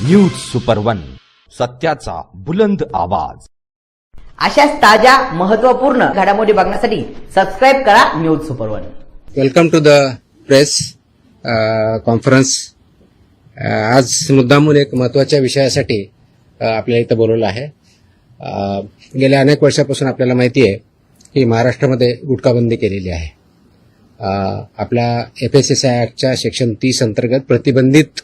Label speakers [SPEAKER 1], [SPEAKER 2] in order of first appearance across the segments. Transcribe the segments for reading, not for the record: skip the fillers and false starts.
[SPEAKER 1] News super one, सत्याचा बुलंद आवाज.
[SPEAKER 2] अशाच ताज्या महत्त्वपूर्ण घडामोडी बघण्यासाठी सबस्क्राईब करा news super one.
[SPEAKER 3] Welcome to the press conference. आज मुद्दामून एक महत्त्वाच्या विषयासाठी आपल्याला इथं बोलवलं आहे. गेल्या अनेक वर्षापासून आपल्याला माहिती आहे की महाराष्ट्रामध्ये गुटखाबंदी केलेली आहे. आपल्या FSSAI ॲक्टच्या सेक्शन 30 अंतर्गत प्रतिबंधित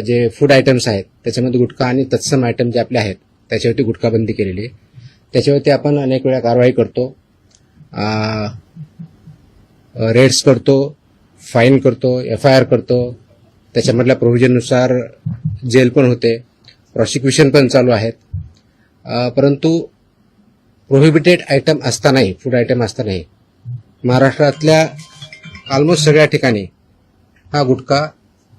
[SPEAKER 3] जे फूड आयटम्स आहेत त्याच्यामध्ये गुटखा आणि तत्सम आयटम जे आपले आहेत त्याच्यावरती गुटखाबंदी केलेली आहे. त्याच्यावरती आपण अनेक वेळा कारवाई करतो, रेड्स करतो, फाईन करतो, FIR करतो. त्याच्यामधल्या प्रोव्हिजननुसार जेल पण होते, प्रॉसिक्युशन पण चालू आहेत. परंतु प्रोहिबिटेड आयटम असतानाही, फूड आयटम असतानाही महाराष्ट्रातल्या ऑलमोस्ट सगळ्या ठिकाणी हा गुटखा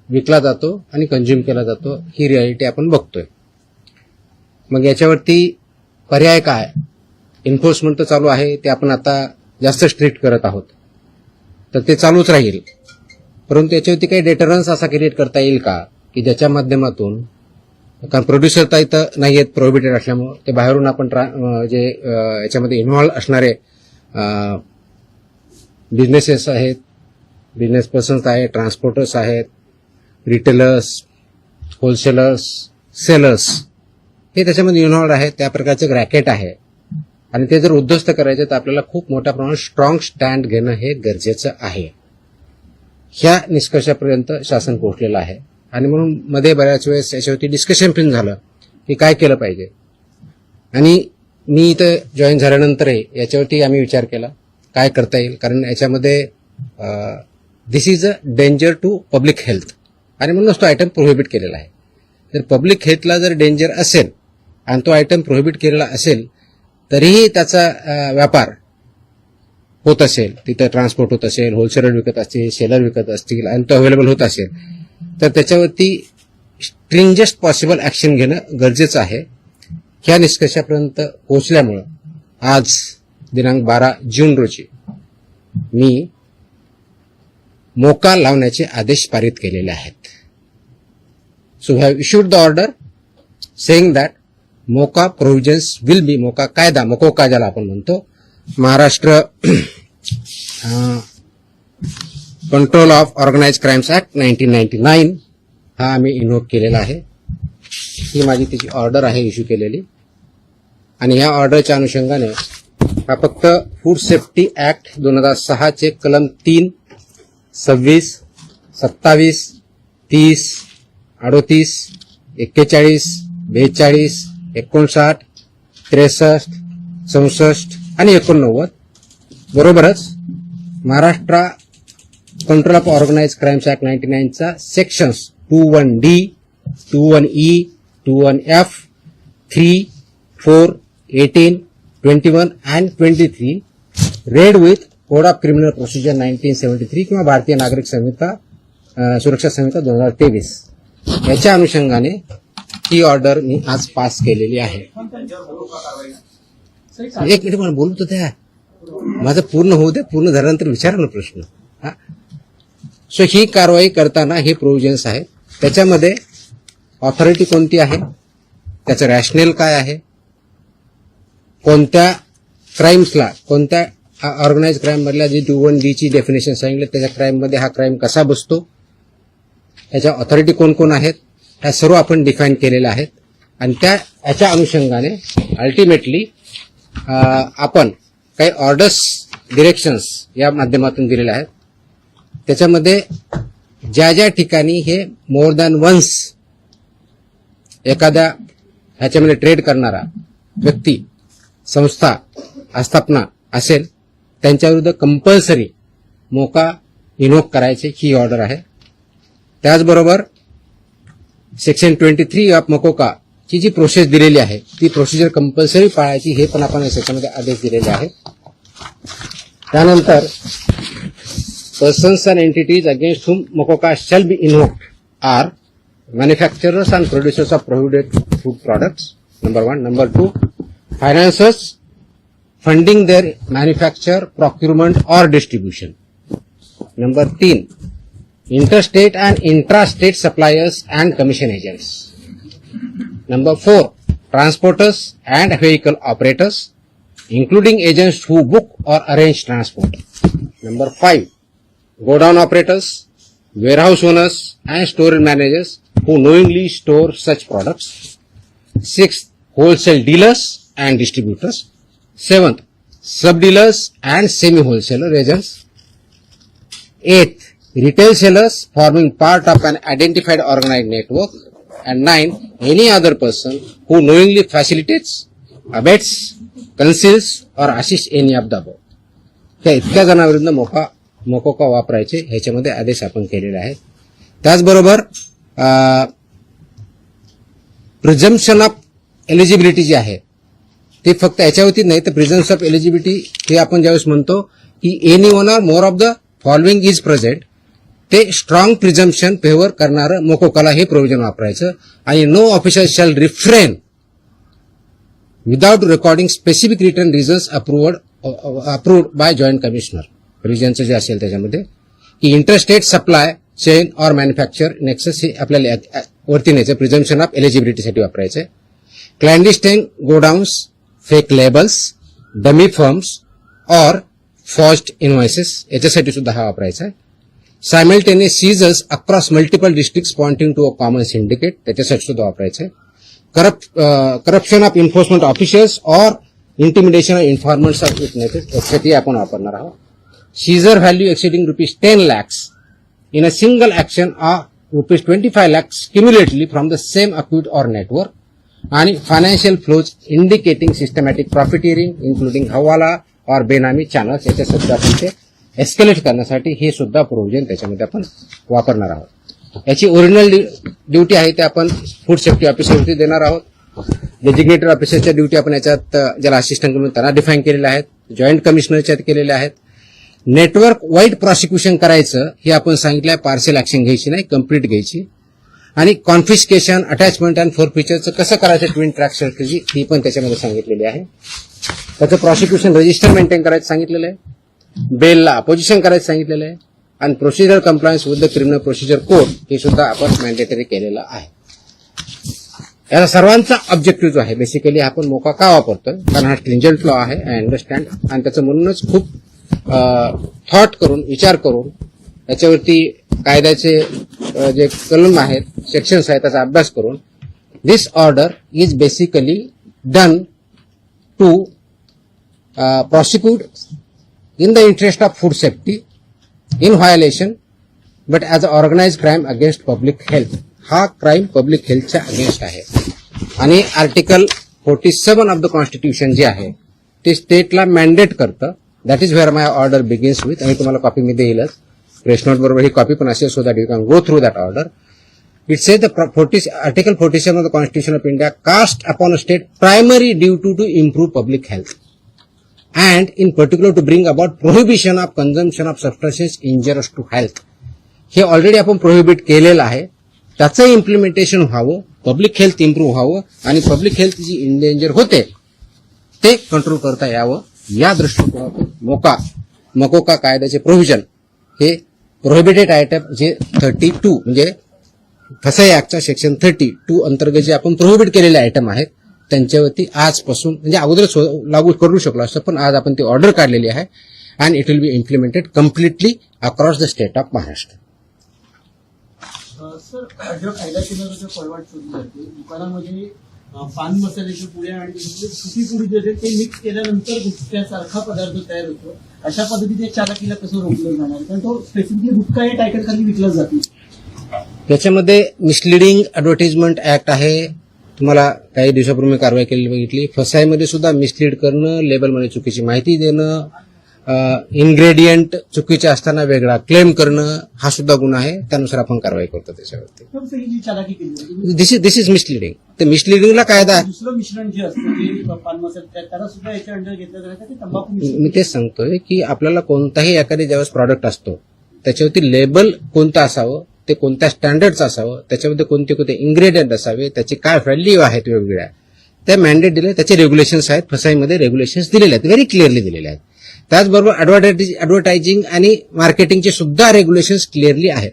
[SPEAKER 3] विकला जातो आणि कंझ्युम केला जातो. ही रियालिटी आपण बघतोय. मग याच्यावरती पर्याय काय? एन्फोर्समेंट तर चालू आहे, ते आपण आता जास्त स्ट्रिक्ट करत आहोत, तर ते चालूच राहील. परंतु याच्यावरती काही डेटरन्स असा क्रिएट करता येईल का की ज्याच्या माध्यमातून, कारण प्रोड्युसर तर इथं नाही आहेत प्रोहिबिटेड असल्यामुळे, ते बाहेरून आपण जे याच्यामध्ये इन्व्हॉल्व असणारे बिझनेसेस आहेत, बिझनेस पर्सन्स आहेत, ट्रान्सपोर्टर्स आहेत, रिटेलर्स, होलसेलर्स, सेलर्स, हे त्याच्यामध्ये इन्व्हॉल्व आहेत. त्या प्रकारचं एक रॅकेट आहे आणि ते जर उद्ध्वस्त करायचे तर आपल्याला खूप मोठ्या प्रमाणात स्ट्रॉंग स्टँड घेणं हे गरजेचं आहे. ह्या निष्कर्षापर्यंत शासन पोहोचलेलं आहे आणि म्हणून मध्ये बऱ्याच वेळेस याच्यावरती डिस्कशन पण झालं की काय केलं पाहिजे. आणि मी इथं जॉईन झाल्यानंतरही याच्यावरती आम्ही विचार केला काय करता येईल, कारण याच्यामध्ये this is a danger to public health आणि म्हणूनच तो आयटम प्रोहिबिट केलेला आहे. जर पब्लिक हेल्थला जर डेंजर असेल आणि तो आयटम प्रोहिबिट केलेला असेल तरीही त्याचा व्यापार होत असेल, तिथं ट्रान्सपोर्ट होत असेल, होलसेलर विकत असतील, सेलर विकत असतील आणि तो अवेलेबल होत असेल, तर त्याच्यावरती स्ट्रिंजेस्ट पॉसिबल ऍक्शन घेणं गरजेचं आहे. ह्या निष्कर्षापर्यंत पोहोचल्यामुळं आज दिनांक 12 जून रोजी मी मोका लावण्याचे आदेश पारित केलेले आहेत. So we have issued the order saying that MCOCA provisions will be, MCOCA कायदा, मकोका ज्याला आपण म्हणतो, Maharashtra control of organised crimes act 1999 हा आम्ही इन्व्होक केलेला आहे. ही माझी त्याची ऑर्डर आहे इश्यू केलेली. आणि या ऑर्डरच्या अनुषंगाने हा फक्त फूड सेफ्टी ऍक्ट 2006 चे कलम 3, 26, 27, 30, 38, 41, 42, 59, 63, 64 आणि 89 बरोबरच Maharashtra control of organise crimes act 99 चा sections 21D, 21E, 21F, 3, 4, 18, 21 and 23 read with code of criminal procedure 1973 किंवा भारतीय नागरिक संहिता सुरक्षा संहिता 2023 याच्या अनुषंगाने ही ऑर्डर मी आज पास केलेली आहे. एक मिनिट मला बोलतो त्या माझं पूर्ण होऊ दे, पूर्ण झाल्यानंतर विचारा ना प्रश्न. सो ही कारवाई करताना हे प्रोव्हिजन्स आहेत. त्याच्यामध्ये ऑथॉरिटी कोणती आहे, त्याचं रॅशनल काय आहे, कोणत्या क्राईम्सला, कोणत्या ऑर्गनाइज क्राईम मधल्या जी 21D ची डेफिनेशन सांगितलं त्याच्या क्राईम मध्ये हा क्राईम कसा बसतो, त्याच्या ऑथॉरिटी कोण कोण आहेत, ह्या सर्व आपण डिफाईन केलेल्या आहेत. आणि याच्या अनुषंगाने अल्टिमेटली आपण काही ऑर्डर्स, डिरेक्शन्स या माध्यमातून दिलेल्या आहेत. त्याच्यामध्ये ज्या ज्या ठिकाणी हे मोर दॅन वन्स एखाद्या ह्याच्यामध्ये ट्रेड करणारा व्यक्ती, संस्था, आस्थापना असेल त्यांच्याविरुद्ध कंपल्सरी मोका इन्व्होक करायची ही ऑर्डर आहे. त्याचबरोबर सेक्शन 23 ऑफ मकोका ची जी प्रोसेस दिलेली आहे ती प्रोसिजर कंपल्सरी पाळायची हे पण आपण याच्यामध्ये आदेश दिलेले आहेत. त्यानंतर persons and entities against whom MCOCA shall be invoked are manufacturers and producers of prohibited food products, number 1. Number 2, financers funding their manufacture, procurement or distribution. Number 3, interstate and intrastate suppliers and commission agents. Number 4, transporters and vehicle operators, including agents who book or arrange transport. Number 5, godown operators, warehouse owners and store managers who knowingly store such products. 6th, wholesale dealers and distributors. 7th, sub-dealers and semi-wholesaler agents. 8th, retail sellers forming part of an identified organized network. And 9, any other person who knowingly facilitates, abets, conceals or assists any of the above. त्या इतक्या जणांविरुद्ध मोकोका वापरायचे ह्याच्यामध्ये आदेश आपण केलेले आहेत. त्याचबरोबर प्रिझम्पशन ऑफ एलिजिबिलिटी जी आहे ते फक्त याच्यावरती नाही तर प्रिझम्पशन ऑफ एलिजिबिलिटी हे आपण ज्यावेळेस म्हणतो की any one or more of the following is present, ते स्ट्रॉंग प्रिझम्पशन फेवर करणारं मोकोकाला हे प्रोव्हिजन वापरायचं. आणि no officer shall refrain without recording specific return reasons approved by joint commissioner. प्रोव्हिजनचं जे असेल त्याच्यामध्ये की interstate supply chain or manufacture nexus हे आपल्याला वरती न्यायचं प्रिझम्पशन ऑफ एलिजिबिलिटीसाठी वापरायचं. Clandestine godowns, fake labels, dummy firms or forged invoices याच्यासाठी सुद्धा हा वापरायचा आहे. Simultaneous seizures across multiple districts pointing to a common syndicate त्याच्यासाठी सुद्धा वापरायचं आहे. Corruption of enforcement officers or intimidation of informants of witnesses यासाठी आपण वापरणार आहोत. Seizure value exceeding ₹10 lakhs in a single action or ₹25 lakhs cumulatively from the same account or network. आणि financial flows indicating systematic profiteering including हवाला और बेनामी channels याच्यासाठी आपण ते एस्केलेट करण्यासाठी हे सुद्धा प्रोव्हिजन त्याच्यामध्ये आपण वापरणार आहोत. याची ओरिजिनल ड्युटी आहे ते आपण फूड सेफ्टी ऑफिसरवरती देणार आहोत. डेजिग्नेटेड ऑफिसरच्या ड्युटी आपण याच्यात ज्याला असिस्टंट म्हणून त्यांना डिफाईन केलेल्या आहेत, जॉईंट कमिशनरच्या केलेल्या आहेत. नेटवर्क वाईड प्रॉसिक्युशन करायचं हे आपण सांगितलं आहे, पार्शियल ऍक्शन घ्यायची नाही, कम्प्लीट घ्यायची. आणि कॉन्फिस्केशन, अटॅचमेंट अँड फोरफिचरचं कसं करायचं ट्विन ट्रॅक स्ट्रॅटेजी ही पण त्याच्यामध्ये सांगितलेली आहे. त्याचं प्रॉसिक्युशन रजिस्टर मेंटेन करायचं सांगितलेलं आहे, बेलला अपोजिशन करायचं सांगितलेलं आहे आणि procedure compliance with the criminal procedure code हे सुद्धा आपण मॅन्डेटरी केलेलं आहे. याचा सर्वांचा ऑब्जेक्टिव्ह जो आहे बेसिकली आपण मोका का वापरतोय कारण हा स्ट्रिंजंट लॉ आहे, आय अंडरस्टँड, आणि त्याचं म्हणूनच खूप थॉट करून विचार करून याच्यावरती कायद्याचे जे कलम आहेत, सेक्शन्स आहेत त्याचा अभ्यास करून this order is basically done to prosecute in the interest of food safety in violation but as an organized crime against public health. हा क्राईम पब्लिक हेल्थच्या अगेन्स्ट आहे आणि आर्टिकल 47 ऑफ द कॉन्स्टिट्यूशन जे आहे ते स्टेटला मॅन्डेट करतं. That is where my order begins with. आणि तुम्हाला copy me देईलच, press note बरोबर ही कॉपी पण असेल so that you can go through that order. It says the Article 47 of the Constitution of India cast upon a state primary duty to improve public health and in particular to bring about prohibition of consumption of substances injurious to health. हे already आपण prohibit केलेलं आहे, त्याचं implementation व्हावं, public health improve व्हावं आणि public health जी endanger होते ते कंट्रोल करता यावं या दृष्टिकोनातून मोकोका कायद्याचे प्रोव्हिजन हे प्रोहिबिटेड आयटम जे 32 म्हणजे फसाई ऍक्टच्या सेक्शन 32 अंतर्गत जे आपण प्रोहिबिट केलेले आयटम आहेत त्यांच्यावरती आजपासून म्हणजे अगोदर लागू करू शकलो असं, पण आज आपण ती ऑर्डर काढलेली आहे and it will B implemented completely across the state of Maharashtra.
[SPEAKER 4] Sir, जो कायदा केंद्राचा फॉरवर्ड सुरू करते दुकानामध्ये पान मसाल्याची पुड्या आणि सुकी पुडी जे ते मिक्स केल्यानंतर गुटख्यासारखा पदार्थ तयार होतो, अशा पद्धतीने चालकीला कसं रोखलं जाणार, कारण तो स्पेसिफिकली गुटखा या टायटल खाली विकला जातो.
[SPEAKER 3] त्याच्यामध्ये मिसलिडिंग ऍडव्हर्टाइजमेंट ऍक्ट आहे, तुम्हाला काही दिवसापूर्वी कारवाई केलेली बघितली. फसाईमध्ये सुद्धा मिसलीड करणं, लेबलमध्ये चुकीची माहिती देणं, इन्ग्रेडियंट चुकीचे असताना वेगळा क्लेम करणं हा सुद्धा गुन्हा आहे, त्यानुसार आपण कारवाई करतो त्याच्यावरती. दिस इज मिसलिडिंग. ते मिसलिडिंगला कायदा
[SPEAKER 4] दुसरं मिश्रण जे असतं ते पान मसाला त्याला सुद्धा याच्या अंडर घेतलं जातं ते तंबाखू.
[SPEAKER 3] मी तेच सांगतोय की आपल्याला कोणताही एखादी ज्यावेळेस प्रॉडक्ट असतो त्याच्यावरती लेबल कोणतं असावं, ते कोणत्या स्टँडर्डचं असावं, त्याच्यामध्ये कोणते कोणते इन्ग्रेडियंट असावे, त्याची काय व्हॅल्यू आहेत वेगवेगळ्या, त्या मॅन्डेट दिले, त्याचे रेग्युलेशन्स आहेत, फसाईमध्ये रेग्युलेशन्स दिलेले आहेत, व्हेरी क्लिअरली दिलेले आहेत. त्याचबरोबर ऍडव्हर्टायझिंग आणि मार्केटिंगचे सुद्धा रेग्युलेशन्स क्लिअरली आहेत.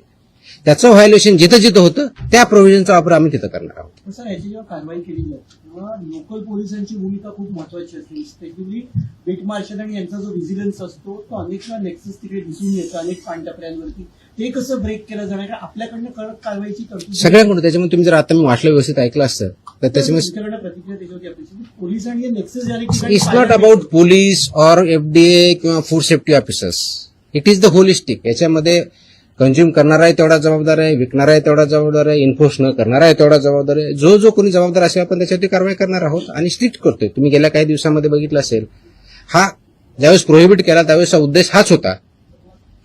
[SPEAKER 3] त्याचं व्हायोलेशन जिथं जिथं होतं त्या प्रोव्हिजनचा वापर आम्ही तिथं करणार आहोत.
[SPEAKER 4] सर, याची जेव्हा कारवाई केली जाते तेव्हा लोकल पोलिसांची भूमिका खूप महत्वाची असते. स्पेशली बीट मार्शल आणि यांचा जो व्हिजिलन्स असतो तो अनेक नेक्सस तिकडे दिसून येतो अनेक पानटपऱ्यांवरती. ते कसं ब्रेक केलं जाणार का आपल्याकडनं कडक कारवाईची तरतूद
[SPEAKER 3] सगळ्यांकडून. त्याच्यामुळे तुम्ही जर आता मी वाचलं व्यवस्थित ऐकलं असतं तर त्याच्यामुळे
[SPEAKER 4] तुमच्याकडनं प्रतिक्रिया त्याच्यावरती अपेक्षित. पोलीस आणि नेक्सस ज्या ठिकाणी
[SPEAKER 3] it's not about police or FDA किंवा food safety officers. It is the holistic. याच्यामध्ये कंझ्युम करणारा आहे तेवढा जबाबदार आहे, विकणारा आहे तेवढा जबाबदार आहे, इन्फोर्स न करणारा आहे तेवढा जबाबदार आहे. जो कोणी जबाबदार असेल आपण त्याच्यावरती कारवाई करणार आहोत आणि स्ट्रिक्ट करतोय. तुम्ही गेल्या काही दिवसामध्ये बघितलं असेल, हा ज्यावेळेस प्रोहिबिट केला त्यावेळेस उद्देश हाच होता,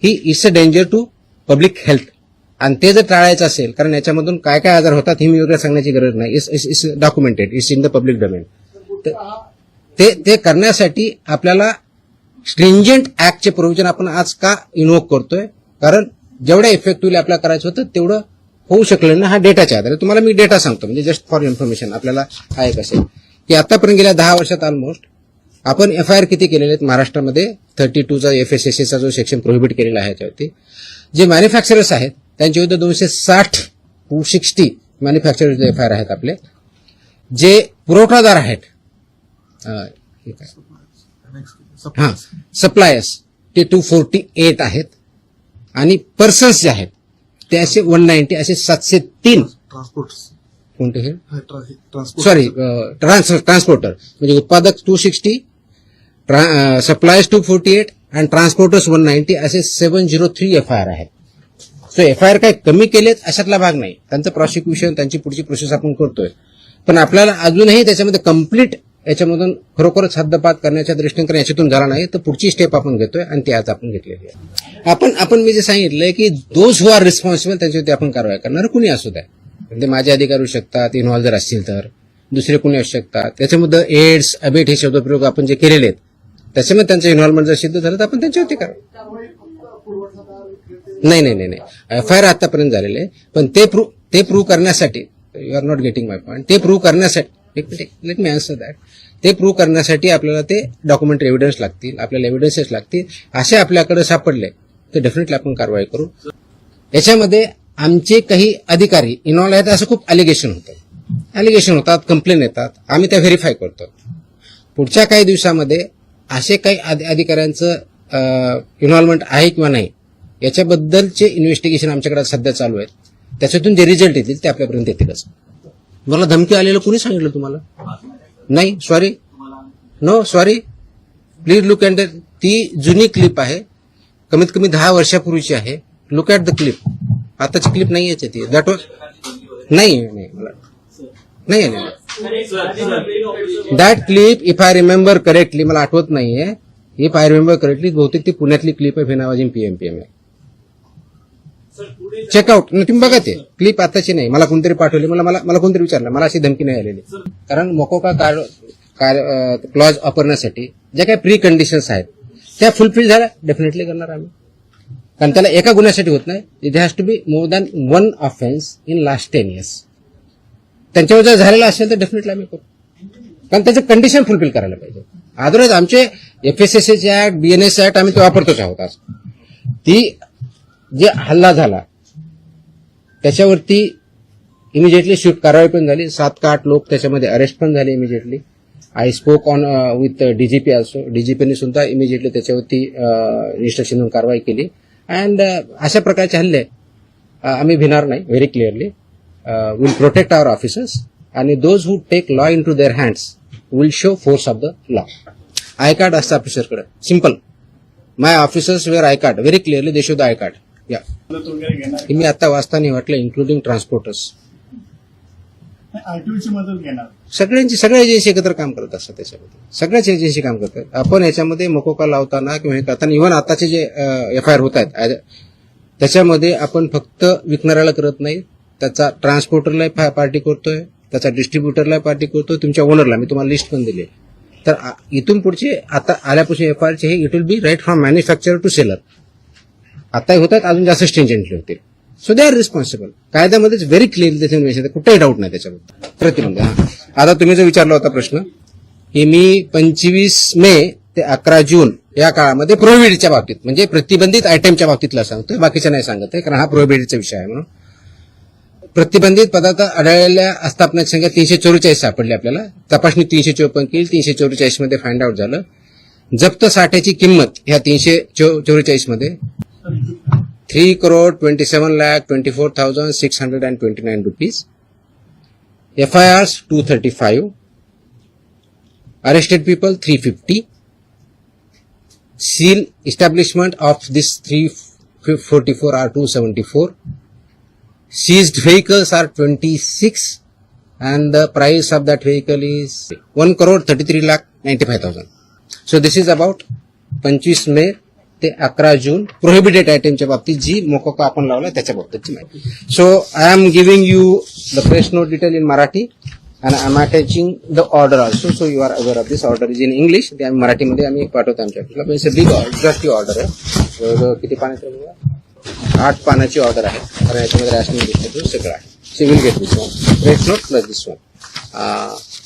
[SPEAKER 3] ही it's a danger to public health. आणि ते जर टाळायचं असेल, कारण याच्यामधून काय काय आजार होतात हे मी वेगळं सांगण्याची गरज नाही. It's documented, it's in the public domain. ते करण्यासाठी आपल्याला स्ट्रिंजेंट ऍक्टचे प्रोव्हिजन आपण आज का इन्व्होक करतोय? कारण जेवढ्या इफेक्टिव्हली आपल्याला करायचं होतं तेवढं होऊ शकलं ना. हा डेटाच्या आधारे तुम्हाला मी डेटा सांगतो, म्हणजे जस्ट फॉर इन्फॉर्मेशन आपल्याला हा एक असेल की आतापर्यंत गेल्या 10 वर्षात ऑलमोस्ट आपण एफआयआर किती केलेले आहेत महाराष्ट्रामध्ये. 32चा एफएसएसएचा जो सेक्शन प्रोहिबिट केलेला आहे त्यावरती जे मॅन्युफॅक्चरर्स आहेत त्यांच्या विरुद्ध 260 मॅन्युफॅक्चरर्स एफआयआर आहेत आपले. जे पुरवठादार आहेत सप्लायर्स ते 248 आहेत आणि पर्सन्स जे आहेत ते असे 190, असे 703 कोणते हे सॉरी ट्रान्सपोर्टर म्हणजे उत्पादक 260, सप्लायर्स 248 आणि ट्रान्सपोर्टर्स 190 असे 703 एफआयआर आहेत. सो एफआयआर काय कमी केलेत अशातला भाग नाही. त्यांचं प्रॉसिक्युशन त्यांची पुढची प्रोसेस आपण करतोय. पण आपल्याला अजूनही त्याच्यामध्ये कम्प्लीट याच्यामधून खरोखरच हद्दपात करण्याच्या दृष्टीने याच्यातून झाला नाही, तर पुढची स्टेप आपण घेतोय आणि ती आज आपण घेतलेली आहे. आपण मी जे सांगितलंय की दोज हु आर रिस्पॉन्सिबल त्यांच्यावरती आपण कारवाई करणार. कुणी असू द्या, म्हणजे माझे अधिकारी असू शकतात, इन्व्हॉल्व जर असतील तर दुसरे कुणी असू शकतात. त्याच्यामध्ये एड्स अबेट हे शब्दप्रयोग आपण जे केलेले आहेत त्याच्यामध्ये त्यांचं इन्व्हॉल्वमेंट जर सिद्ध झालं तर आपण त्यांच्यावरती करा. नाही एफआयआर आतापर्यंत झालेले, पण ते प्रूव्ह करण्यासाठी you are not getting my point. ते प्रूव्ह करण्यासाठी लेट मी आन्सर दॅट. ते प्रूव्ह करण्यासाठी आपल्याला ते डॉक्युमेंटरी एव्हिडन्स लागतील, आपल्याला एव्हिडन्सेस लागतील. असे आपल्याकडे सापडले तर डेफिनेटली आपण कारवाई करू. याच्यामध्ये आमचे काही अधिकारी इन्व्हॉल्व आहेत असं खूप अलिगेशन होतात, कंप्लेन येतात, आम्ही त्या व्हेरीफाय करतो. पुढच्या काही दिवसामध्ये असे काही अधिकाऱ्यांचं इन्व्हॉल्वमेंट आहे किंवा नाही याच्याबद्दलचे इन्व्हेस्टिगेशन आमच्याकडे सध्या चालू आहेत. त्याच्यातून जे रिझल्ट येतील ते आपल्यापर्यंत येतीलच. मला धमकी आलेलं कुणी सांगितलं तुम्हाला? नाही, sorry, no sorry, please look at ती जुनी क्लिप आहे, कमीत कमी 10 वर्षापूर्वीची आहे. Look at the clip. आताची क्लिप नाही याची ती. दॅट वॉज नाही that clip if I remember correctly, मला आठवत नाहीये, इफ आय रिमेंबर करेक्टली बहुतेक ती पुण्यातली क्लिप आहे, फेनावाजी पीएमपीएम आहे. चेकआउट तुम्ही बघा, ते क्लिप आताची नाही, मला कोणतरी पाठवली, मला कोणतरी विचारलं, मला अशी धमकी नाही आलेली. कारण मोकोका क्लॉज वापरण्यासाठी ज्या काही प्री कंडिशन्स आहेत त्या फुलफिल झाल्या डेफिनेटली करणार आम्ही. कारण त्याला एका गुन्ह्यासाठी होत नाही, it has to be more than 1 offence in last 10 years. त्यांच्यावर जर झालेला असेल तर डेफिनेटली आम्ही करू, कारण त्याचं कंडिशन फुलफिल करायला पाहिजे. अदरवाईज आमचे एफएसएसएचे ऍक्ट, बीएनएस ऍक्ट आम्ही ते वापरतोच आहोत. आज ती जे हल्ला झाला त्याच्यावरती इमिजिएटली स्विफ्ट कारवाई पण झाली. 7 का 8 लोक त्याच्यामध्ये अरेस्ट पण झाले immediately. I spoke on with DGP also. डीजीपीने सुद्धा इमिजिएटली त्याच्यावरती इन्स्ट्रक्शन देऊन कारवाई केली. अँड अशा प्रकारचे हल्ले आम्ही भिणार नाही. Very clearly will protect our officers आणि those who take law in to their hands will show force of the law. I card असतं ऑफिसरकडे, simple. My officers wear I card, very clearly they show the I card. या मी आता वाचताना वाटलं including transporters,
[SPEAKER 4] आरटीओची मदत घेणार.
[SPEAKER 3] सगळ्या एजन्सी एकत्र काम करत असतात. त्याच्यामध्ये सगळ्याच एजन्सी काम करतात. आपण याच्यामध्ये मकोका लावताना किंवा हे करताना इव्हन आताचे जे एफआयआर होत आहेत त्याच्यामध्ये आपण फक्त विकणाऱ्याला करत नाही, त्याचा ट्रान्सपोर्टरला पार्टी करतोय, त्याचा डिस्ट्रीब्युटरला पार्टी करतोय, तुमच्या ओनरला. मी तुम्हाला लिस्ट पण दिली. तर इथून पुढचे आता आल्यापासून एफआयआरचे हे it will be right from manufacturer to seller. आताही होतात, अजून जास्त स्ट्रिंजेंटली होतील. So they are responsible. कायद्यामध्येच व्हेरी क्लिअरली त्याचे मेन्शन आहे, कुठेही डाऊट नाही त्याच्याबद्दल. प्रतिबंध. आता तुम्ही जो विचारला होता प्रश्न की मी 25 मे ते 11 जून या काळामध्ये प्रोहिबिटेडच्या बाबतीत म्हणजे प्रतिबंधित आयटमच्या बाबतीतला सांगतोय, बाकीच्या नाही सांगत आहे, कारण हा प्रोहिबिटेडचा विषय आहे म्हणून. प्रतिबंधित पदार्थ आढळलेल्या आस्थापनाची संख्या 344 सापडली आपल्याला. तपासणी 354 केली, 344 मध्ये फाइंड आउट झालं. जप्त साठ्याची किंमत ह्या 344 मध्ये 3,27,24,629 rupees. FIRs 235. Arrested people 350. Seal establishment of this 344 are 274. Seized vehicles are 26 and the price of that vehicle is 1,33,95,000. So this is about 25 मे ते 11 जून प्रोहिबिटेड आयटमच्या बाबतीत जी मोकोका आपण लावला त्याच्या बाबतीतची माहिती. So I am giving you the press note detail in Marathi and I am attaching the order also, so you are aware of this. Order is in English. ते आम्ही मराठीमध्ये आम्ही पाठवतो आमच्या ऑफिसला. पण इट्स बिग एक्झॉस्टिव्ह ऑर्डर आहे. जवळजवळ किती पानाची आहे? 8 पानाची ऑर्डर आहे. कारण याच्यामध्ये रॅशनिंग सगळं आहे. So you will get this one. Press note plus this one.